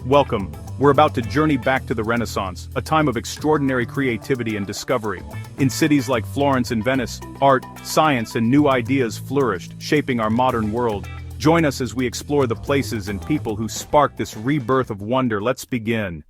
Welcome. We're about to journey back to the Renaissance, a time of extraordinary creativity and discovery. In cities like Florence and Venice, art, science, and new ideas flourished, shaping our modern world. Join us as we explore the places and people who sparked this rebirth of wonder. Let's begin.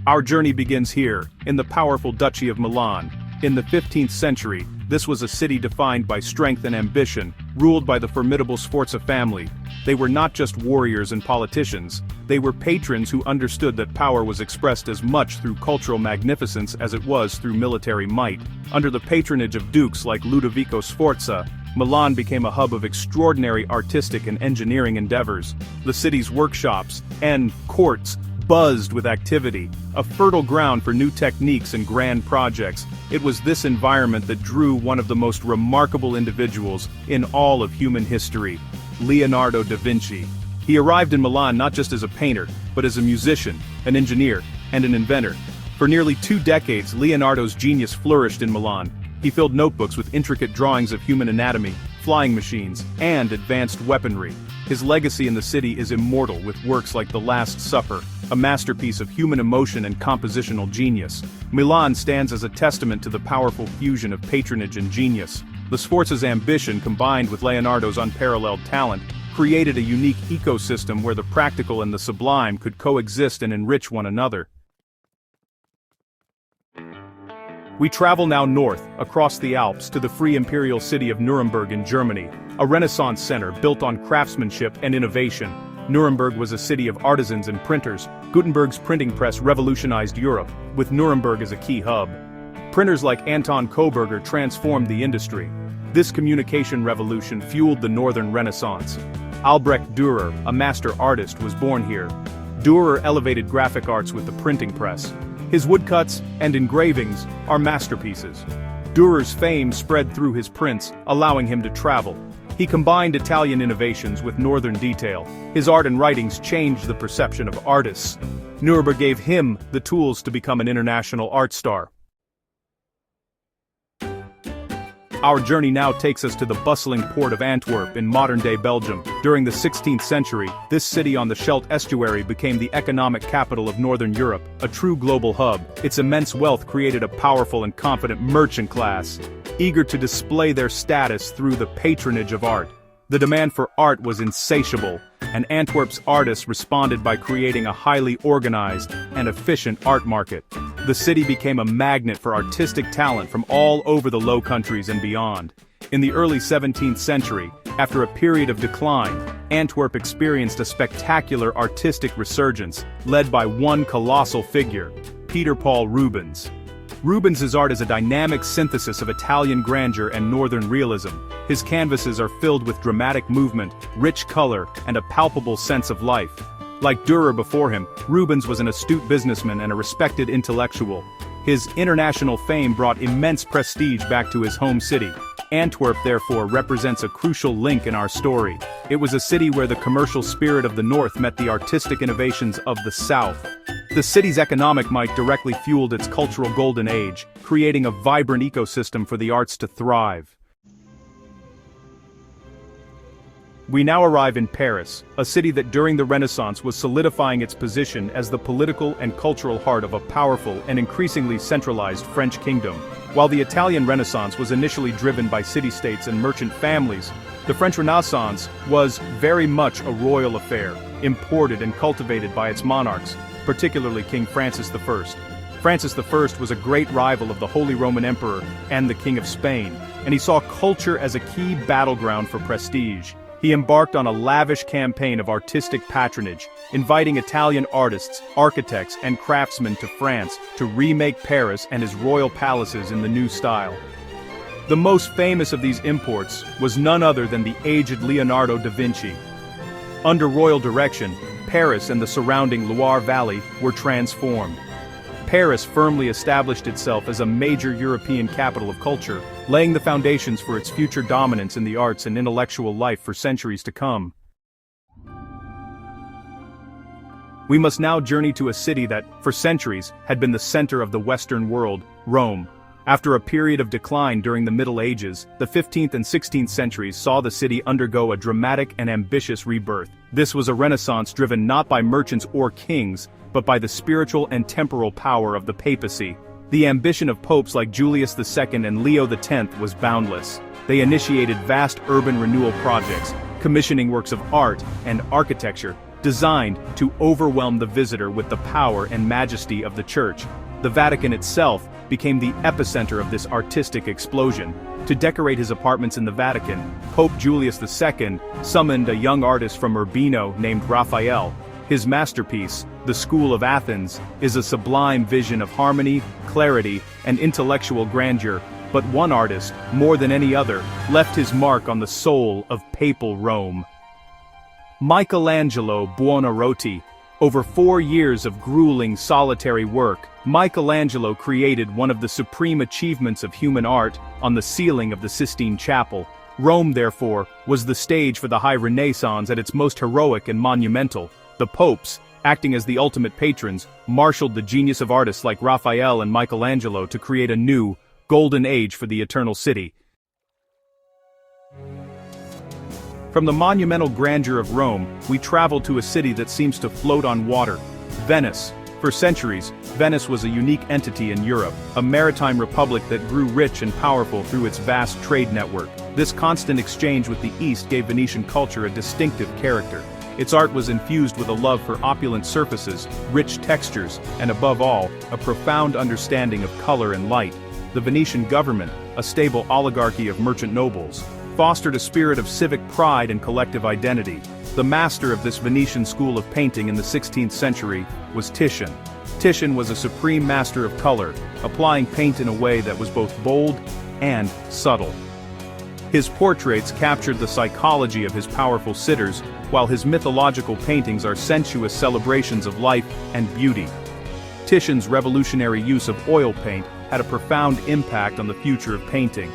Our journey begins here, in the powerful Duchy of Milan. In the 15th century, this was a city defined by strength and ambition, ruled by the formidable Sforza family. They were not just warriors and politicians, they were patrons who understood that power was expressed as much through cultural magnificence as it was through military might. Under the patronage of dukes like Ludovico Sforza, Milan became a hub of extraordinary artistic and engineering endeavors. The city's workshops and courts buzzed with activity, a fertile ground for new techniques and grand projects. It was this environment that drew one of the most remarkable individuals in all of human history, Leonardo da Vinci. He arrived in Milan not just as a painter, but as a musician, an engineer, and an inventor. For nearly 2 decades, Leonardo's genius flourished in Milan. He filled notebooks with intricate drawings of human anatomy, flying machines, and advanced weaponry. His legacy in the city is immortal with works like The Last Supper, a masterpiece of human emotion and compositional genius. Milan stands as a testament to the powerful fusion of patronage and genius. The Sforza's ambition combined with Leonardo's unparalleled talent created a unique ecosystem where the practical and the sublime could coexist and enrich one another. We travel now north, across the Alps, to the free imperial city of Nuremberg in Germany, a Renaissance center built on craftsmanship and innovation. Nuremberg was a city of artisans and printers. Gutenberg's printing press revolutionized Europe, with Nuremberg as a key hub. Printers like Anton Koberger transformed the industry. This communication revolution fueled the Northern Renaissance. Albrecht Dürer, a master artist, was born here. Dürer elevated graphic arts with the printing press. His woodcuts and engravings are masterpieces. Dürer's fame spread through his prints, allowing him to travel. He combined Italian innovations with northern detail. His art and writings changed the perception of artists. Nuremberg gave him the tools to become an international art star. Our journey now takes us to the bustling port of Antwerp in modern-day Belgium. During the 16th century, this city on the Scheldt estuary became the economic capital of Northern Europe, a true global hub. Its immense wealth created a powerful and confident merchant class, eager to display their status through the patronage of art. The demand for art was insatiable, and Antwerp's artists responded by creating a highly organized and efficient art market. The city became a magnet for artistic talent from all over the Low Countries and beyond. In the early 17th century, after a period of decline, Antwerp experienced a spectacular artistic resurgence, led by one colossal figure, Peter Paul Rubens. Rubens's art is a dynamic synthesis of Italian grandeur and northern realism. His canvases are filled with dramatic movement, rich color, and a palpable sense of life. Like Dürer before him, Rubens was an astute businessman and a respected intellectual. His international fame brought immense prestige back to his home city. Antwerp, therefore, represents a crucial link in our story. It was a city where the commercial spirit of the north met the artistic innovations of the south. The city's economic might directly fueled its cultural golden age, creating a vibrant ecosystem for the arts to thrive. We now arrive in Paris, a city that during the Renaissance was solidifying its position as the political and cultural heart of a powerful and increasingly centralized French kingdom. While the Italian Renaissance was initially driven by city-states and merchant families, the French Renaissance was very much a royal affair, imported and cultivated by its monarchs, particularly King Francis I. Francis I was a great rival of the Holy Roman Emperor and the King of Spain, and he saw culture as a key battleground for prestige. He embarked on a lavish campaign of artistic patronage, inviting Italian artists, architects, and craftsmen to France to remake Paris and his royal palaces in the new style. The most famous of these imports was none other than the aged Leonardo da Vinci. Under royal direction, Paris and the surrounding Loire Valley were transformed. Paris firmly established itself as a major European capital of culture, laying the foundations for its future dominance in the arts and intellectual life for centuries to come. We must now journey to a city that, for centuries, had been the center of the Western world, Rome. After a period of decline during the Middle Ages, the 15th and 16th centuries saw the city undergo a dramatic and ambitious rebirth. This was a renaissance driven not by merchants or kings, but by the spiritual and temporal power of the papacy. The ambition of popes like Julius II and Leo X was boundless. They initiated vast urban renewal projects, commissioning works of art and architecture, designed to overwhelm the visitor with the power and majesty of the Church. The Vatican itself became the epicenter of this artistic explosion. To decorate his apartments in the Vatican, Pope Julius II summoned a young artist from Urbino named Raphael. His masterpiece, The School of Athens, is a sublime vision of harmony, clarity, and intellectual grandeur, but one artist, more than any other, left his mark on the soul of papal Rome. Michelangelo Buonarroti. Over 4 years of grueling solitary work, Michelangelo created one of the supreme achievements of human art on the ceiling of the Sistine Chapel. Rome, therefore, was the stage for the High Renaissance at its most heroic and monumental. The popes, acting as the ultimate patrons, marshaled the genius of artists like Raphael and Michelangelo to create a new, golden age for the Eternal City. From the monumental grandeur of Rome, we travel to a city that seems to float on water: Venice. For centuries, Venice was a unique entity in Europe, a maritime republic that grew rich and powerful through its vast trade network. This constant exchange with the East gave Venetian culture a distinctive character. Its art was infused with a love for opulent surfaces, rich textures, and above all, a profound understanding of color and light. The Venetian government, a stable oligarchy of merchant nobles, fostered a spirit of civic pride and collective identity. The master of this Venetian school of painting in the 16th century was Titian. Titian was a supreme master of color, applying paint in a way that was both bold and subtle. His portraits captured the psychology of his powerful sitters, while his mythological paintings are sensuous celebrations of life and beauty. Titian's revolutionary use of oil paint had a profound impact on the future of painting.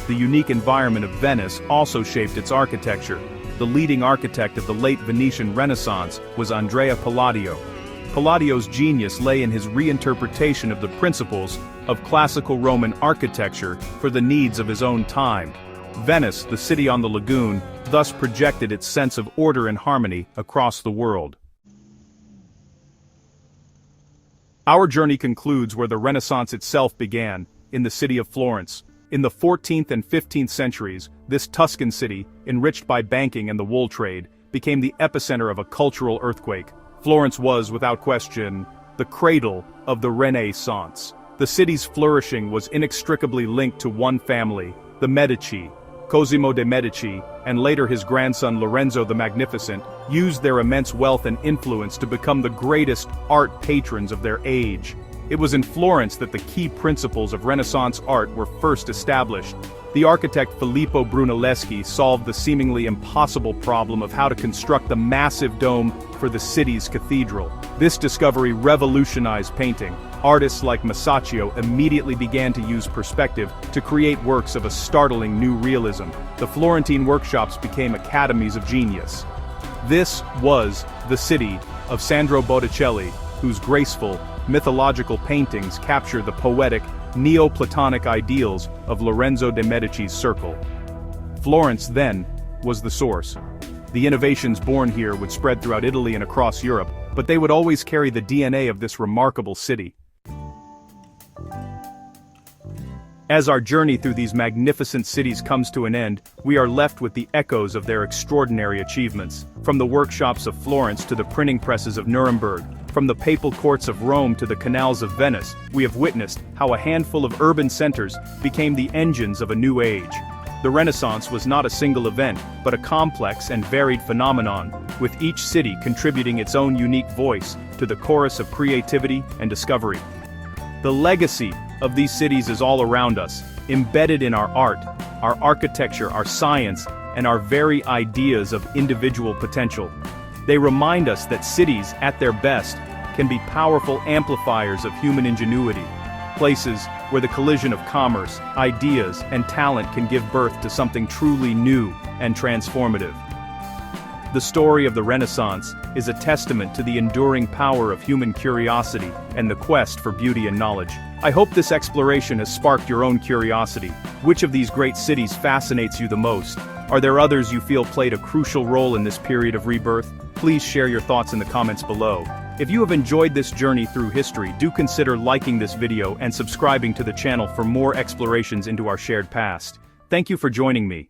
The unique environment of Venice also shaped its architecture. The leading architect of the late Venetian Renaissance was Andrea Palladio. Palladio's genius lay in his reinterpretation of the principles of classical Roman architecture for the needs of his own time. Venice, the city on the lagoon, thus projected its sense of order and harmony across the world. Our journey concludes where the Renaissance itself began, in the city of Florence. In the 14th and 15th centuries, this Tuscan city, enriched by banking and the wool trade, became the epicenter of a cultural earthquake. Florence was, without question, the cradle of the Renaissance. The city's flourishing was inextricably linked to one family, the Medici. Cosimo de' Medici, and later his grandson Lorenzo the Magnificent, used their immense wealth and influence to become the greatest art patrons of their age. It was in Florence that the key principles of Renaissance art were first established. The architect Filippo Brunelleschi solved the seemingly impossible problem of how to construct the massive dome for the city's cathedral. This discovery revolutionized painting. Artists like Masaccio immediately began to use perspective to create works of a startling new realism. The Florentine workshops became academies of genius. This was the city of Sandro Botticelli, whose graceful, mythological paintings capture the poetic, Neoplatonic ideals of Lorenzo de' Medici's circle. Florence, then, was the source. The innovations born here would spread throughout Italy and across Europe, but they would always carry the DNA of this remarkable city. As our journey through these magnificent cities comes to an end, we are left with the echoes of their extraordinary achievements. From the workshops of Florence to the printing presses of Nuremberg, from the papal courts of Rome to the canals of Venice, we have witnessed how a handful of urban centers became the engines of a new age. The Renaissance was not a single event, but a complex and varied phenomenon, with each city contributing its own unique voice to the chorus of creativity and discovery. The legacy of these cities is all around us, embedded in our art, our architecture, our science, and our very ideas of individual potential. They remind us that cities, at their best, can be powerful amplifiers of human ingenuity, places where the collision of commerce, ideas, and talent can give birth to something truly new and transformative. The story of the Renaissance is a testament to the enduring power of human curiosity and the quest for beauty and knowledge. I hope this exploration has sparked your own curiosity. Which of these great cities fascinates you the most? Are there others you feel played a crucial role in this period of rebirth? Please share your thoughts in the comments below. If you have enjoyed this journey through history, do consider liking this video and subscribing to the channel for more explorations into our shared past. Thank you for joining me.